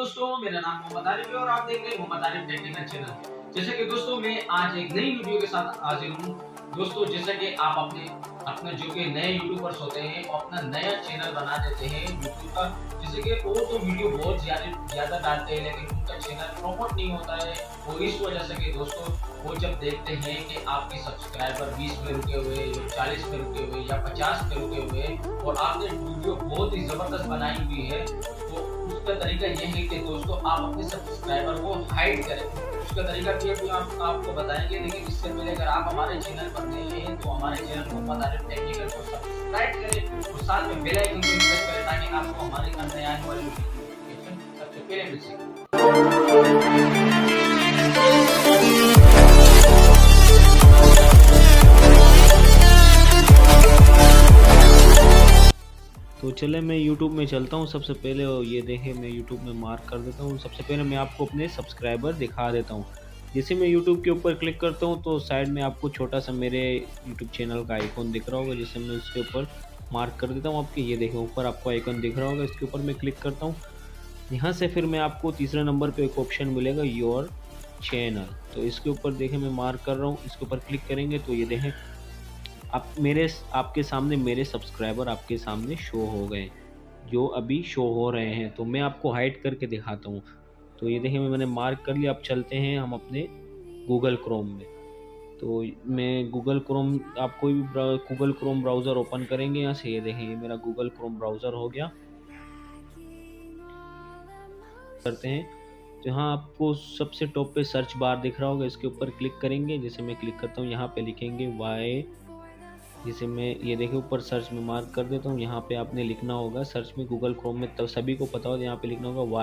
दोस्तों, मेरा नाम मोहम्मद आरिफ है और आप देख रहे हैं मोहम्मद आरिफ टेक्निकल चैनल। जैसे कि दोस्तों मैं आज एक नई वीडियो के साथ हाजिर हूँ। दोस्तों जैसे कि आप अपने अपने जो कि नए यूट्यूबर्स होते हैं वो अपना नया चैनल बना देते हैं यूट्यूब का। जैसे कि वो तो वीडियो बहुत ज्यादा डालते हैं लेकिन उनका चैनल प्रमोट नहीं होता है। वो इस वजह से कि दोस्तों वो जब देखते हैं कि आपके सब्सक्राइबर 20 पे रुके हुए या 40 पे रुके हुए या 50 पे रुके हुए और आपने वीडियो बहुत ही जबरदस्त बनाई हुई है, तो उसका तरीका ये है कि दोस्तों आप अपने सब्सक्राइबर को हाइड करें। उसका तरीका भी आपको बताएंगे, लेकिन इससे पहले अगर आप हमारे चैनल पर नए हैं तो हमारे चैनल मोहम्मद आरिफ टेक्निकल को सब्सक्राइब करें और साथ में बेल आइकन को प्रेस करें ताकि आपको हमारे नए आने वाली नोटिफिकेशन सबसे पहले मिल सके। तो चले मैं YouTube में चलता हूँ। सबसे पहले ये देखें, मैं YouTube में मार्क कर देता हूँ। सबसे पहले मैं आपको अपने सब्सक्राइबर दिखा देता हूँ। जैसे मैं YouTube के ऊपर क्लिक करता हूँ तो साइड में आपको छोटा सा मेरे YouTube चैनल का आइकॉन दिख रहा होगा, जिससे मैं उसके ऊपर मार्क कर देता हूँ आपके। ये देखें ऊपर आपको आइकॉन दिख रहा होगा, इसके ऊपर मैं क्लिक करता हूँ। यहाँ से फिर मैं आपको तीसरे नंबर पर एक ऑप्शन मिलेगा योर चैनल, तो इसके ऊपर देखें मैं मार्क कर रहा हूँ। इसके ऊपर क्लिक करेंगे तो ये देखें आपके सामने मेरे सब्सक्राइबर आपके सामने शो हो गए, जो अभी शो हो रहे हैं। तो मैं आपको हाइड करके दिखाता हूँ। तो ये देखें मैंने मार्क कर लिया। अब चलते हैं हम अपने गूगल क्रोम में। तो मैं गूगल क्रोम, आप कोई भी गूगल क्रोम ब्राउज़र ओपन करेंगे यहाँ से। ये देखें ये मेरा गूगल क्रोम ब्राउज़र हो गया। करते हैं तो यहाँ आपको सबसे टॉप पे सर्च बार दिख रहा होगा, इसके ऊपर क्लिक करेंगे। जैसे मैं क्लिक करता हूँ यहाँ पे लिखेंगे वाई, जिसे मैं ये देखिए ऊपर सर्च में मार्क कर देता हूँ। यहाँ पे आपने लिखना होगा सर्च में गूगल क्रोम में, तब सभी को पता होगा, यहाँ पे लिखना होगा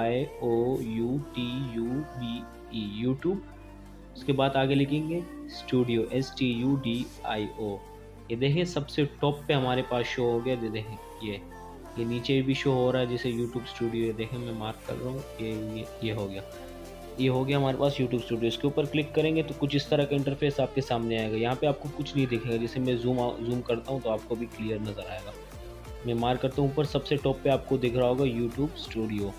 YOUTUBE यूट्यूब। उसके बाद आगे लिखेंगे स्टूडियो STUDIO। ये देखें सबसे टॉप पे हमारे पास शो हो गया। ये देखें ये नीचे भी शो हो रहा है जैसे यूट्यूब स्टूडियो। ये देखें मैं मार्क कर रहा हूँ, ये हो गया। ये हो गया हमारे पास यूट्यूब स्टूडियो। इसके ऊपर क्लिक करेंगे तो कुछ इस तरह का इंटरफेस आपके सामने आएगा। यहाँ पे आपको कुछ नहीं दिखेगा। जैसे मैं जूम करता हूँ तो आपको भी क्लियर नज़र आएगा। मैं मार्क करता हूँ ऊपर सबसे टॉप पे आपको दिख रहा होगा यूट्यूब स्टूडियो।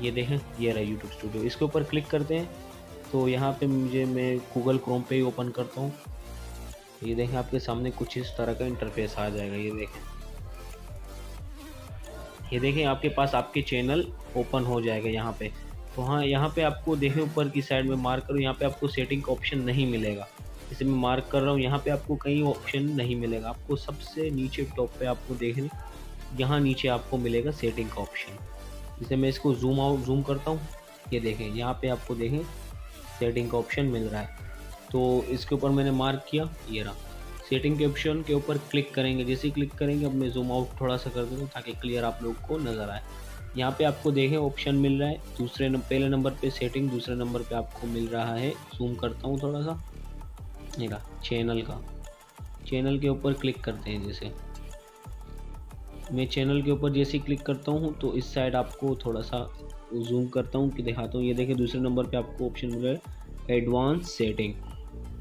ये देखें ये रहा यूट्यूब स्टूडियो। इसके ऊपर क्लिक करते हैं तो यहाँ पे मैं गूगल क्रोम पे ही ओपन करता हूँ। ये देखें आपके सामने कुछ इस तरह का इंटरफेस आ जाएगा। ये देखें आपके पास आपके चैनल ओपन हो जाएगा यहाँ पे। तो हाँ, यहाँ पे आपको देखें ऊपर की साइड में मार्क करो, यहाँ पे आपको सेटिंग का ऑप्शन नहीं मिलेगा। जैसे मैं मार्क कर रहा हूँ, यहाँ पे आपको कहीं ऑप्शन नहीं मिलेगा। आपको सबसे नीचे टॉप पे आपको देखने, यहाँ नीचे आपको मिलेगा सेटिंग का ऑप्शन। जैसे मैं इसको जूम करता हूँ, ये देखें यहाँ पे आपको देखें सेटिंग का ऑप्शन मिल रहा है। तो इसके ऊपर मैंने मार्क किया, ये रहा सेटिंग के ऑप्शन के ऊपर क्लिक करेंगे। जैसे ही क्लिक करेंगे, अब मैं जूम आउट थोड़ा सा कर देता हूँ ताकि क्लियर आप लोग को नज़र आए। यहाँ पे आपको देखें ऑप्शन मिल रहा है पहले नंबर पे सेटिंग, दूसरे नंबर पे आपको मिल रहा है, जूम करता हूँ थोड़ा सा, ये रहा चैनल के ऊपर क्लिक करते हैं। जैसे मैं चैनल के ऊपर जैसे क्लिक करता हूँ तो इस साइड आपको थोड़ा सा जूम करता हूँ कि दिखाता हूँ। ये देखें दूसरे नंबर पे आपको ऑप्शन मिल रहा है एडवांस सेटिंग।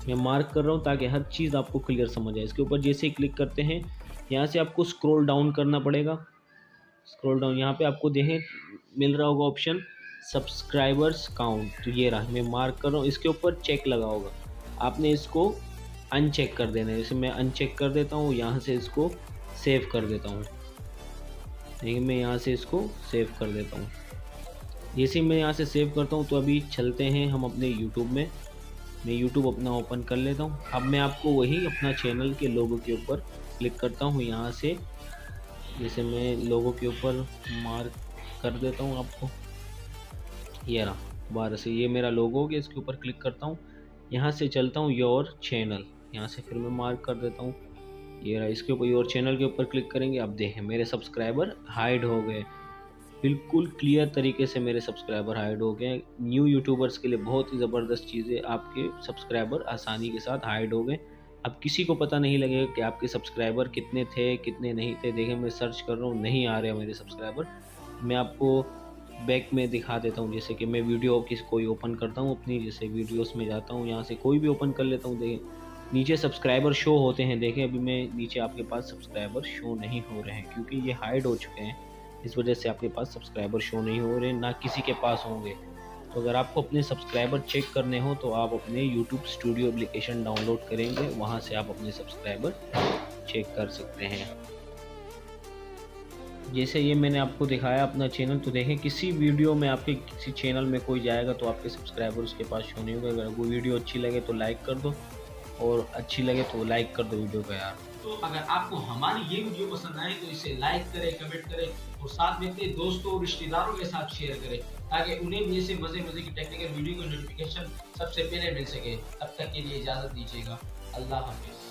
मैं मार्क कर रहा हूँ ताकि हर चीज़ आपको क्लियर समझ आए। इसके ऊपर जैसे ही क्लिक करते हैं, यहाँ से आपको स्क्रॉल डाउन करना पड़ेगा। स्क्रॉल डाउन यहाँ पे आपको देखें मिल रहा होगा ऑप्शन सब्सक्राइबर्स काउंट। तो ये रहा, मैं मार्क कर रहा हूँ। इसके ऊपर चेक लगा होगा, आपने इसको अनचेक कर देना है। जैसे मैं अनचेक कर देता हूँ, यहाँ से इसको सेव कर देता हूँ। देखिए मैं यहाँ से इसको सेव कर देता हूँ। जैसे मैं यहाँ से सेव करता हूँ तो अभी चलते हैं हम अपने यूट्यूब में। मैं यूट्यूब अपना ओपन कर लेता हूँ। अब मैं आपको वही अपना चैनल के लोगो के ऊपर क्लिक करता हूँ यहाँ से। जैसे मैं लोगो के ऊपर मार्क कर देता हूँ आपको, ये रहा 12 से, ये मेरा लोगो हो गया। इसके ऊपर क्लिक करता हूँ, यहाँ से चलता हूँ योर चैनल, यहाँ से फिर मैं मार्क कर देता हूँ, ये रहा। इसके ऊपर योर चैनल के ऊपर क्लिक करेंगे। अब देखें मेरे सब्सक्राइबर हाइड हो गए, बिल्कुल क्लियर तरीके से मेरे सब्सक्राइबर हाइड हो गए। न्यू यूट्यूबर्स के लिए बहुत ही ज़बरदस्त चीज़ है, आपके सब्सक्राइबर आसानी के साथ हाइड हो गए। अब किसी को पता नहीं लगेगा कि आपके सब्सक्राइबर कितने थे कितने नहीं थे। देखें मैं सर्च कर रहा हूँ, नहीं आ रहे मेरे सब्सक्राइबर। मैं आपको बैक में दिखा देता हूँ। जैसे कि मैं वीडियो कोई ओपन करता हूँ अपनी, जैसे वीडियोस में जाता हूँ, यहाँ से कोई भी ओपन कर लेता हूँ। देखें नीचे सब्सक्राइबर शो होते हैं। देखें अभी मैं नीचे आपके पास सब्सक्राइबर शो नहीं हो रहे हैं क्योंकि ये हाइड हो चुके हैं। इस वजह से आपके पास सब्सक्राइबर शो नहीं हो रहे, ना किसी के पास होंगे। तो अगर आपको अपने सब्सक्राइबर चेक करने हो तो आप अपने यूट्यूब स्टूडियो एप्लीकेशन डाउनलोड करेंगे, वहाँ से आप अपने सब्सक्राइबर चेक कर सकते हैं। जैसे ये मैंने आपको दिखाया अपना चैनल, तो देखें किसी वीडियो में आपके किसी चैनल में कोई जाएगा तो आपके सब्सक्राइबर उसके पास शो नहीं होगा। अगर वो वीडियो अच्छी लगे तो लाइक कर दो, और अच्छी लगे तो लाइक कर दो वीडियो को यार। तो अगर आपको हमारी ये वीडियो पसंद आए तो इसे लाइक करें, कमेंट करें और साथ में अपने दोस्तों और रिश्तेदारों के साथ शेयर करें, ताकि उन्हें भी ऐसे मजे की टेक्निकल वीडियो की नोटिफिकेशन सबसे पहले मिल सके। तब तक के लिए इजाजत दीजिएगा। अल्लाह हाफिज।